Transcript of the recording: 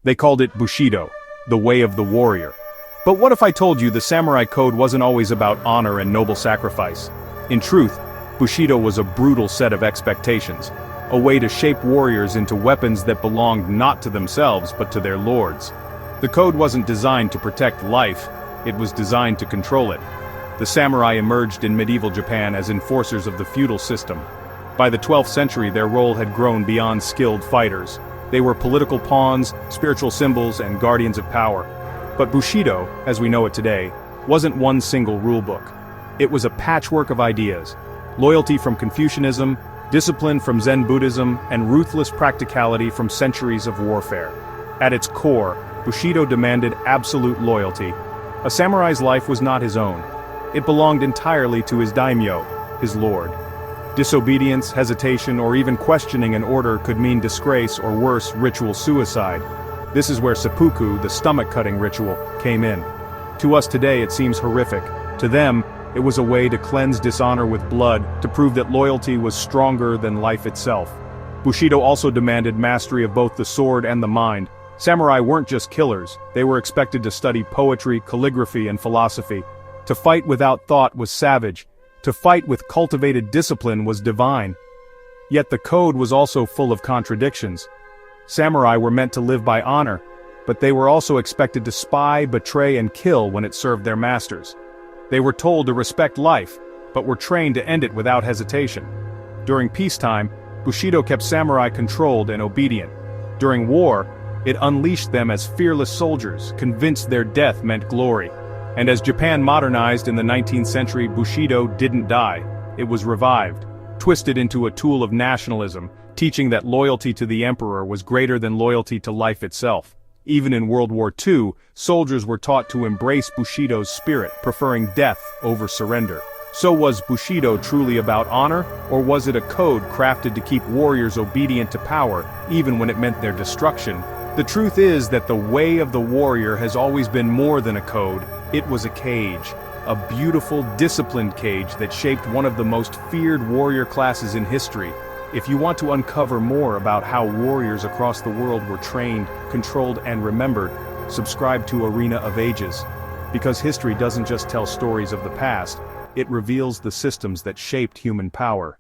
They called it Bushido, the way of the warrior. But what if I told you the samurai code wasn't always about honor and noble sacrifice? In truth, Bushido was a brutal set of expectations, a way to shape warriors into weapons that belonged not to themselves but to their lords. The code wasn't designed to protect life, it was designed to control it. The samurai emerged in medieval Japan as enforcers of the feudal system. By the 12th century, their role had grown beyond skilled fighters. They were political pawns, spiritual symbols, and guardians of power. But Bushido, as we know it today, wasn't one single rulebook. It was a patchwork of ideas. Loyalty from Confucianism, discipline from Zen Buddhism, and ruthless practicality from centuries of warfare. At its core, Bushido demanded absolute loyalty. A samurai's life was not his own. It belonged entirely to his daimyo, his lord. Disobedience, hesitation, or even questioning an order could mean disgrace or worse, ritual suicide. This is where seppuku, the stomach-cutting ritual, came in. To us today it seems horrific. To them, it was a way to cleanse dishonor with blood, to prove that loyalty was stronger than life itself. Bushido also demanded mastery of both the sword and the mind. Samurai weren't just killers, they were expected to study poetry, calligraphy, and philosophy. To fight without thought was savage. To fight with cultivated discipline was divine. Yet the code was also full of contradictions. Samurai were meant to live by honor, but they were also expected to spy, betray, and kill when it served their masters. They were told to respect life, but were trained to end it without hesitation. During peacetime, Bushido kept samurai controlled and obedient. During war, it unleashed them as fearless soldiers, convinced their death meant glory. And as Japan modernized in the 19th century, Bushido didn't die. It was revived, twisted into a tool of nationalism, teaching that loyalty to the emperor was greater than loyalty to life itself. Even in World War II, soldiers were taught to embrace Bushido's spirit, preferring death over surrender. So was Bushido truly about honor, or was it a code crafted to keep warriors obedient to power, even when it meant their destruction? The truth is that the way of the warrior has always been more than a code. It was a cage. A beautiful, disciplined cage that shaped one of the most feared warrior classes in history. If you want to uncover more about how warriors across the world were trained, controlled, and remembered, subscribe to Arena of Ages. Because history doesn't just tell stories of the past, it reveals the systems that shaped human power.